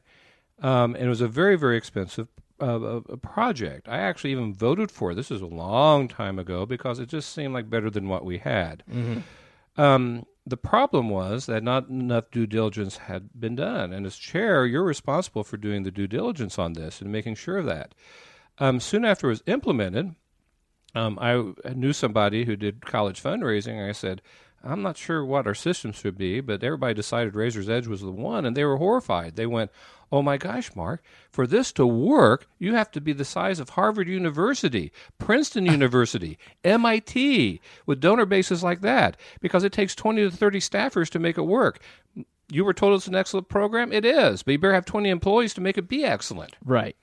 and it was a very, very expensive a project. I actually even voted for it. This is a long time ago because it just seemed like better than what we had. The problem was that not enough due diligence had been done. And as chair, you're responsible for doing the due diligence on this and making sure of that. Soon after it was implemented, I knew somebody who did college fundraising, and I said, I'm not sure what our system should be, but everybody decided Razor's Edge was the one, and they were horrified. They went, oh my gosh, Mark, for this to work, you have to be the size of Harvard University, Princeton University, MIT, with donor bases like that, because it takes 20 to 30 staffers to make it work. You were told it's an excellent program? It is, but you better have 20 employees to make it be excellent. Right.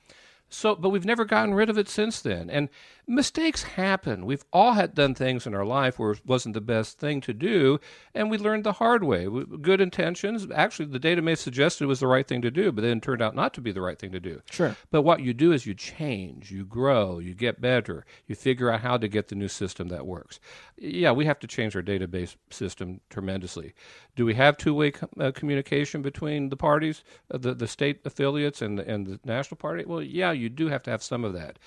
So, but we've never gotten rid of it since then. And mistakes happen. We've all had done things in our life where it wasn't the best thing to do, and we learned the hard way. Good intentions. Actually, the data may suggest it was the right thing to do, but then it turned out not to be the right thing to do. Sure. But what you do is you change, you grow, you get better, you figure out how to get the new system that works. Yeah, we have to change our database system tremendously. Do we have two-way communication between the parties, the state affiliates and the national party? Well, yeah, you do have to have some of that.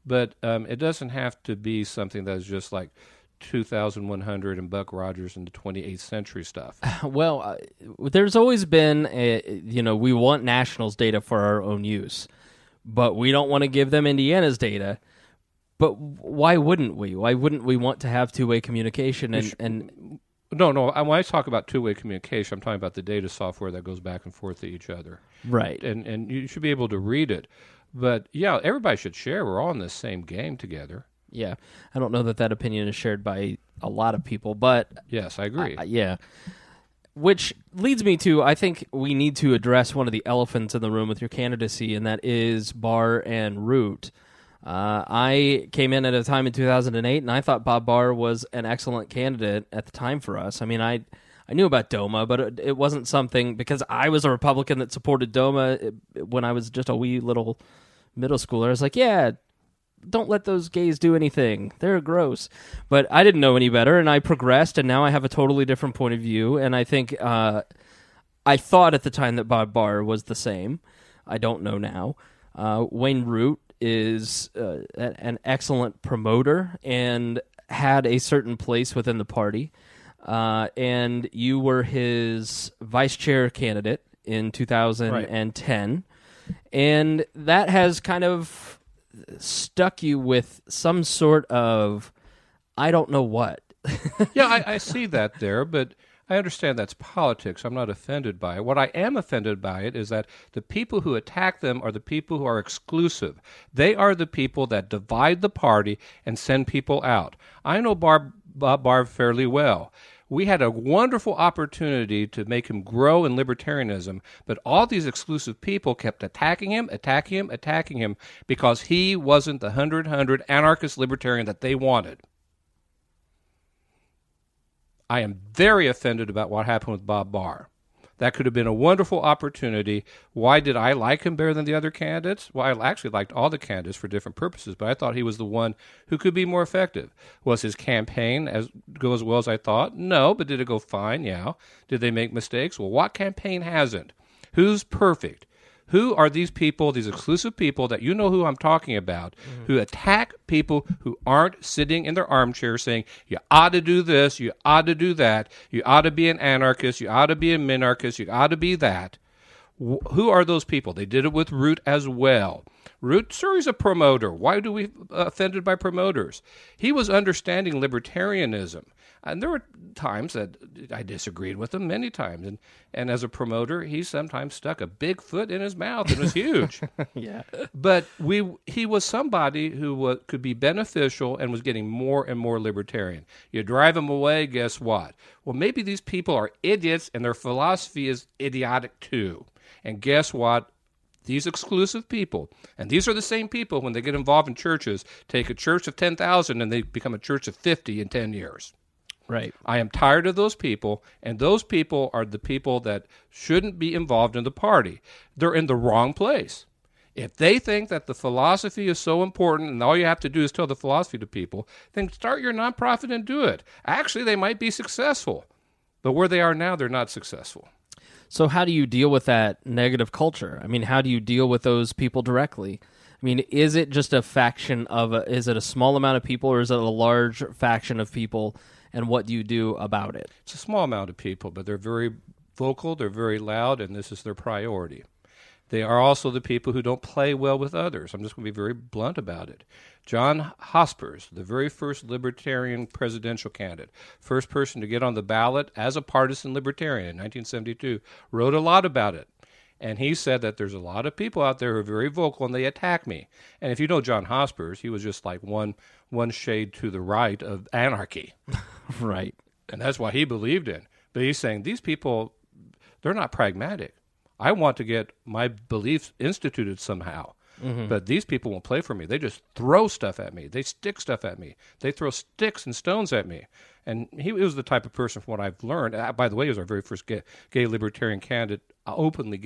But it doesn't have to be something that is just like 2100 and Buck Rogers and the 28th century stuff. Well, there's always been, we want Nationals data for our own use, but we don't want to give them Indiana's data. But why wouldn't we? Why wouldn't we want to have two-way communication? No. When I talk about two-way communication, I'm talking about the data software that goes back and forth to each other. Right. And you should be able to read it. But, yeah, everybody should share. We're all in the same game together. Yeah. I don't know that opinion is shared by a lot of people, but... Yes, I agree. Yeah. Which leads me to, I think we need to address one of the elephants in the room with your candidacy, and that is Barr and Root. I came in at a time in 2008, and I thought Bob Barr was an excellent candidate at the time for us. I mean, I knew about DOMA, but it wasn't something, because I was a Republican that supported DOMA when I was just a wee little middle schooler. I was like, yeah, don't let those gays do anything. They're gross. But I didn't know any better, and I progressed, and now I have a totally different point of view, and I think I thought at the time that Bob Barr was the same. I don't know now. Wayne Root is an excellent promoter and had a certain place within the party. And you were his vice chair candidate in 2010. Right. And that has kind of stuck you with some sort of, I don't know what. Yeah, I see that there, but I understand that's politics. I'm not offended by it. What I am offended by it is that the people who attack them are the people who are exclusive. They are the people that divide the party and send people out. I know Bob Barr fairly well. We had a wonderful opportunity to make him grow in libertarianism, but all these exclusive people kept attacking him because he wasn't the 100 anarchist libertarian that they wanted. I am very offended about what happened with Bob Barr. That could have been a wonderful opportunity. Why did I like him better than the other candidates? Well, I actually liked all the candidates for different purposes, but I thought he was the one who could be more effective. Was his campaign go as well as I thought? No, but did it go fine? Yeah. Did they make mistakes? Well, what campaign hasn't? Who's perfect? Who are these people, these exclusive people that you know who I'm talking about, who attack people who aren't sitting in their armchair saying, you ought to do this, you ought to do that, you ought to be an anarchist, you ought to be a minarchist, you ought to be that. Who are those people? They did it with Root as well. Root, sir, he's a promoter. Why do we offended by promoters? He was understanding libertarianism. And there were times that I disagreed with him, many times. And as a promoter, he sometimes stuck a big foot in his mouth. It was huge. Yeah. But he was somebody who could be beneficial and was getting more and more libertarian. You drive him away, guess what? Well, maybe these people are idiots and their philosophy is idiotic too. And guess what? These exclusive people, and these are the same people when they get involved in churches, take a church of 10,000 and they become a church of 50 in 10 years. Right. I am tired of those people, and those people are the people that shouldn't be involved in the party. They're in the wrong place. If they think that the philosophy is so important and all you have to do is tell the philosophy to people, then start your nonprofit and do it. Actually, they might be successful, but where they are now, they're not successful. So how do you deal with that negative culture? I mean, how do you deal with those people directly? I mean, is it just a faction of is it a small amount of people, or is it a large faction of people, and what do you do about it? It's a small amount of people, but they're very vocal, they're very loud, and this is their priority. They are also the people who don't play well with others. I'm just going to be very blunt about it. John Hospers, the very first Libertarian presidential candidate, first person to get on the ballot as a partisan Libertarian in 1972, wrote a lot about it. And he said that there's a lot of people out there who are very vocal and they attack me. And if you know John Hospers, he was just like one shade to the right of anarchy. Right. And that's what he believed in. But he's saying these people, they're not pragmatic. I want to get my beliefs instituted somehow. Mm-hmm. But these people won't play for me. They just throw stuff at me. They stick stuff at me. They throw sticks and stones at me. And he was the type of person, from what I've learned, by the way, he was our very first gay libertarian candidate, openly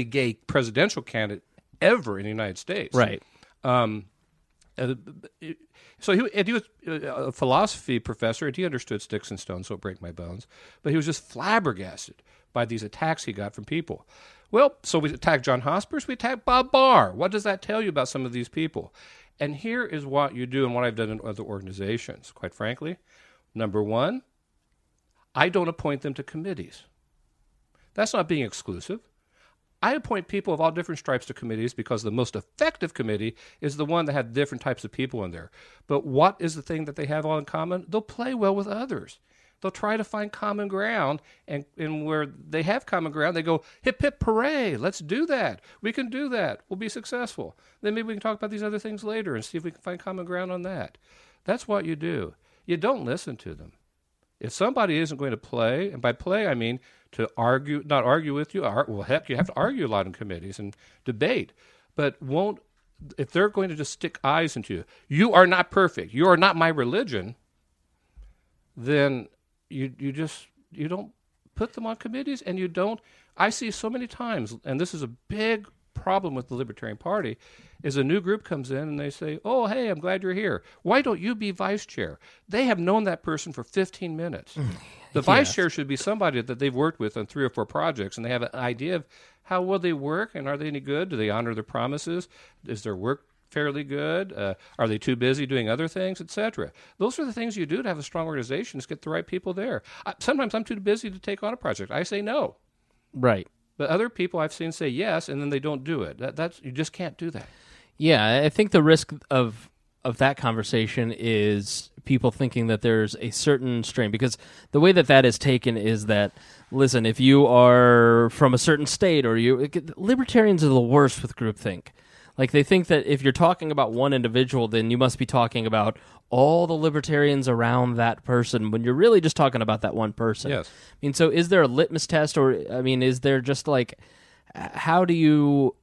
gay presidential candidate ever in the United States. Right. So he was a philosophy professor, and he understood sticks and stones, so it break my bones. But he was just flabbergasted by these attacks he got from people. Well, so we attacked John Hospers, we attacked Bob Barr. What does that tell you about some of these people? And here is what you do and what I've done in other organizations, quite frankly. Number one, I don't appoint them to committees. That's not being exclusive. I appoint people of all different stripes to committees because the most effective committee is the one that had different types of people in there. But what is the thing that they have all in common? They'll play well with others. They'll try to find common ground, and where they have common ground, they go, hip, hip, hooray, let's do that. We can do that. We'll be successful. Then maybe we can talk about these other things later and see if we can find common ground on that. That's what you do. You don't listen to them. If somebody isn't going to play, and by play I mean to argue, not argue with you, well, heck, you have to argue a lot in committees and debate, but if they're going to just stick eyes into you, you are not perfect, you are not my religion, then you don't put them on committees, and you don't. I see so many times, and this is a big problem with the Libertarian Party, is a new group comes in and they say, oh, hey, I'm glad you're here. Why don't you be vice chair? They have known that person for 15 minutes. The vice chair should be somebody that they've worked with on 3 or 4 projects, and they have an idea of how well they work, and are they any good? Do they honor their promises? Is their work fairly good? Are they too busy doing other things, etc.? Those are the things you do to have a strong organization, is get the right people there. Sometimes I'm too busy to take on a project. I say no. Right. But other people I've seen say yes, and then they don't do it. That's you just can't do that. Yeah, I think the risk of that conversation is people thinking that there's a certain strain, because the way that is taken is that, listen, if you are from a certain state, or libertarians are the worst with groupthink. Like, they think that if you're talking about one individual, then you must be talking about all the libertarians around that person, when you're really just talking about that one person. Yes. I mean, so is there a litmus test, or, I mean, is there just like, how do you...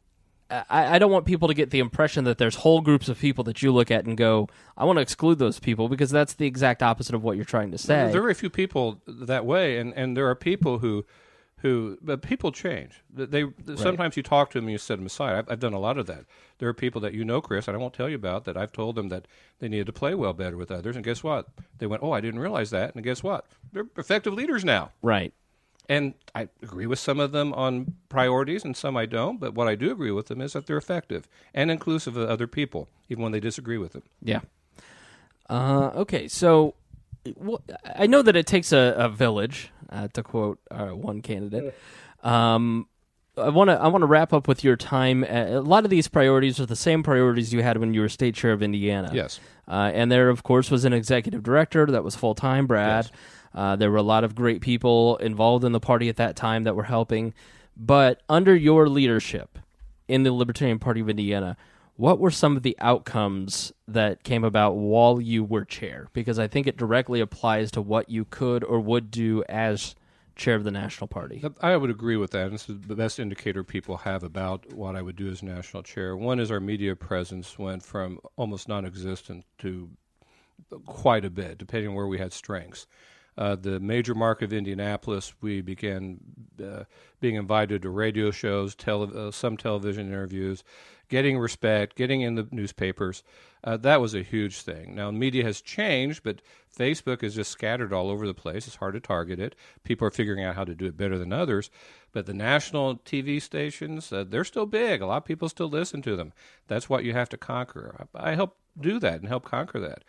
I don't want people to get the impression that there's whole groups of people that you look at and go, I want to exclude those people, because that's the exact opposite of what you're trying to say. There are very few people that way, and there are people who but people change. Sometimes you talk to them and you set them aside. I've done a lot of that. There are people that Chris, and I won't tell you about, that I've told them that they needed to play well better with others, and guess what? They went, oh, I didn't realize that, and guess what? They're effective leaders now. Right. And I agree with some of them on priorities, and some I don't, but what I do agree with them is that they're effective and inclusive of other people, even when they disagree with them. Yeah. Okay, so I know that it takes a village, to quote one candidate. I want to wrap up with your time. A lot of these priorities are the same priorities you had when you were state chair of Indiana. Yes. And there, of course, was an executive director that was full-time, Brad. Yes. There were a lot of great people involved in the party at that time that were helping. But under your leadership in the Libertarian Party of Indiana, what were some of the outcomes that came about while you were chair? Because I think it directly applies to what you could or would do as chair of the National Party. I would agree with that. This is the best indicator people have about what I would do as national chair. One is our media presence went from almost non-existent to quite a bit, depending on where we had strengths. The major market of Indianapolis, we began being invited to radio shows, some television interviews, getting respect, getting in the newspapers. That was a huge thing. Now, media has changed, but Facebook is just scattered all over the place. It's hard to target it. People are figuring out how to do it better than others. But the national TV stations, they're still big. A lot of people still listen to them. That's what you have to conquer. I help do that and help conquer that.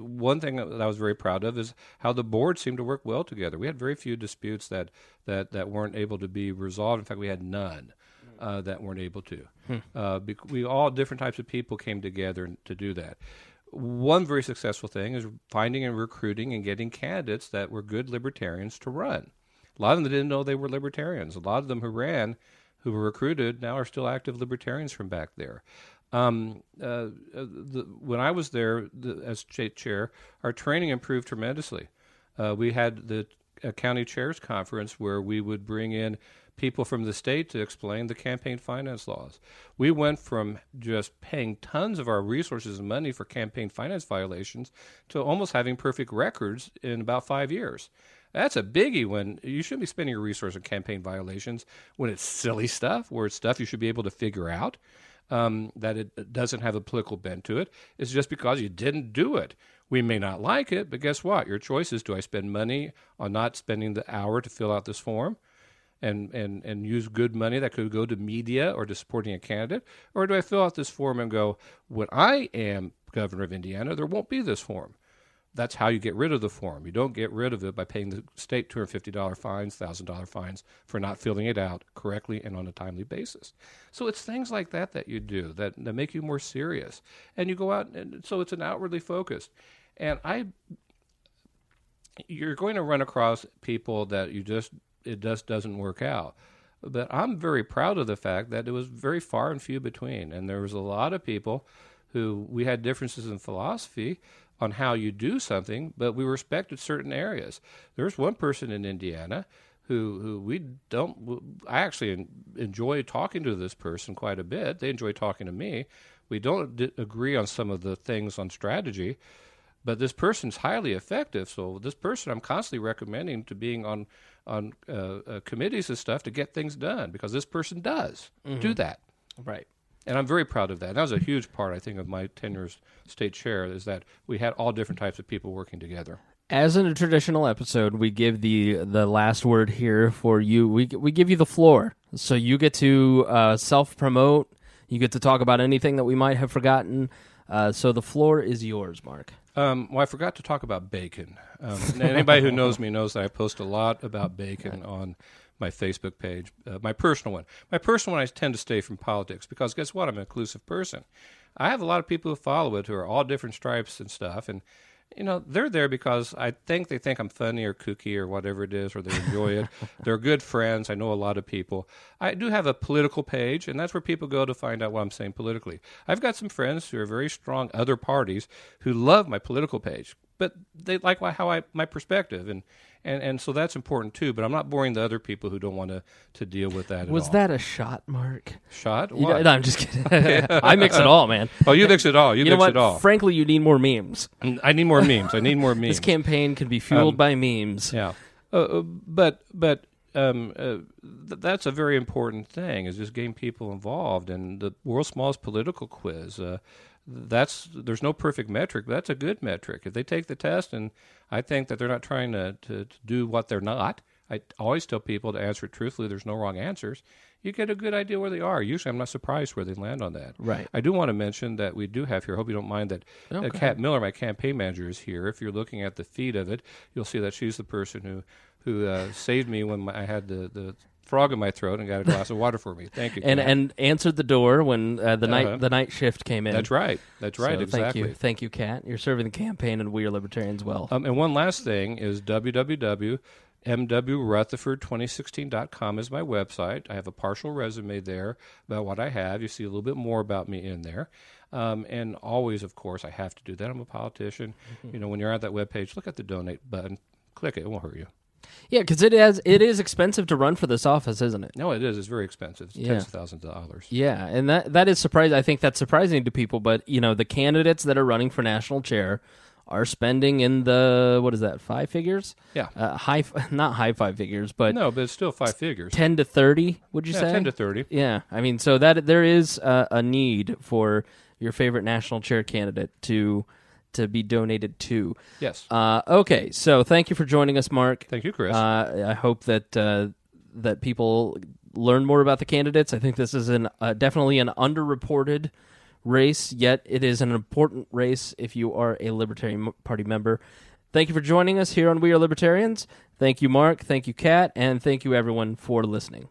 One thing that I was very proud of is how the board seemed to work well together. We had very few disputes that weren't able to be resolved. In fact, we had none that weren't able to. We all different types of people came together to do that. One very successful thing is finding and recruiting and getting candidates that were good libertarians to run. A lot of them didn't know they were libertarians. A lot of them who ran, who were recruited, now are still active libertarians from back there. When I was there as state chair, our training improved tremendously. We had the county chairs conference where we would bring in people from the state to explain the campaign finance laws. We went from just paying tons of our resources and money for campaign finance violations to almost having perfect records in about 5 years. That's a biggie. When you shouldn't be spending your resources on campaign violations when it's silly stuff, where it's stuff you should be able to figure out. That it doesn't have a political bent to it. It's just because you didn't do it. We may not like it, but guess what? Your choice is, do I spend money on not spending the hour to fill out this form and use good money that could go to media or to supporting a candidate? Or do I fill out this form and go, when I am governor of Indiana, there won't be this form? That's how you get rid of the form. You don't get rid of it by paying the state $250 fines, $1,000 fines for not filling it out correctly and on a timely basis. So it's things like that that you do that make you more serious. And you go out, and so it's an outwardly focused. And you're going to run across people that it just doesn't work out. But I'm very proud of the fact that it was very far and few between. And there was a lot of people who we had differences in philosophy on how you do something, but we respected certain areas. There's one person in Indiana who I actually enjoy talking to this person quite a bit. They enjoy talking to me. We don't agree on some of the things on strategy, but this person's highly effective. So this person I'm constantly recommending to being on committees and stuff to get things done, because this person does do that. Right. And I'm very proud of that. That was a huge part, I think, of my tenure as state chair, is that we had all different types of people working together. As in a traditional episode, we give the last word here for you. We give you the floor. So you get to self-promote. You get to talk about anything that we might have forgotten. So the floor is yours, Mark. Well, I forgot to talk about bacon. Anybody who knows me knows that I post a lot about bacon on my Facebook page, my personal one. My personal one, I tend to stay from politics because guess what? I'm an inclusive person. I have a lot of people who follow it who are all different stripes and stuff, and they're there because they think I'm funny or kooky or whatever it is, or they enjoy it. They're good friends. I know a lot of people. I do have a political page, and that's where people go to find out what I'm saying politically. I've got some friends who are very strong other parties who love my political page, but they like my perspective, and so that's important too. But I'm not boring the other people who don't want to deal with that at all. Was that a shot, Mark? Shot? What? No, I'm just kidding. I mix it all, man. Oh, you mix it all. You mix know what? it all. Frankly, you need more memes. I need more memes. I need more memes. This campaign can be fueled by memes. Yeah. But that's a very important thing, is just getting people involved. And the world's smallest political quiz, there's no perfect metric, but that's a good metric. If they take the test, and I think that they're not trying to do what they're not, I always tell people to answer it truthfully. There's no wrong answers. You get a good idea where they are. Usually I'm not surprised where they land on that. Right. I do want to mention that we do have here, I hope you don't mind, that Kat Miller, my campaign manager, is here. If you're looking at the feed of it, you'll see that she's the person who saved me when I had the frog in my throat and got a glass of water for me. Thank you, Kat. And answered the door when the night shift came in. That's right. So exactly. Thank you, Kat. You're serving the campaign, and we are Libertarians well. And one last thing is www.mwrutherford2016.com is my website. I have a partial resume there about what I have. You see a little bit more about me in there. And always, of course, I have to do that. I'm a politician. When you're at that webpage, look at the donate button. Click it. It won't hurt you. Yeah, because it is expensive to run for this office, isn't it? No, it is. It's very expensive. It's tens of thousands of dollars. Yeah, and that is surprising. I think that's surprising to people. But the candidates that are running for national chair are spending in the what is that 5 figures? Yeah, not high 5 figures, but no, but it's still 5 figures. 10 to 30. Would you say 10 to 30? Yeah, I mean, so that there is a need for your favorite national chair candidate to be donated to. Yes. Okay, so thank you for joining us, Mark. Thank you, Chris. I hope that that people learn more about the candidates. I think this is definitely an underreported race, yet it is an important race if you are a Libertarian Party member. Thank you for joining us here on We Are Libertarians. Thank you, Mark. Thank you, Kat. And thank you, everyone, for listening.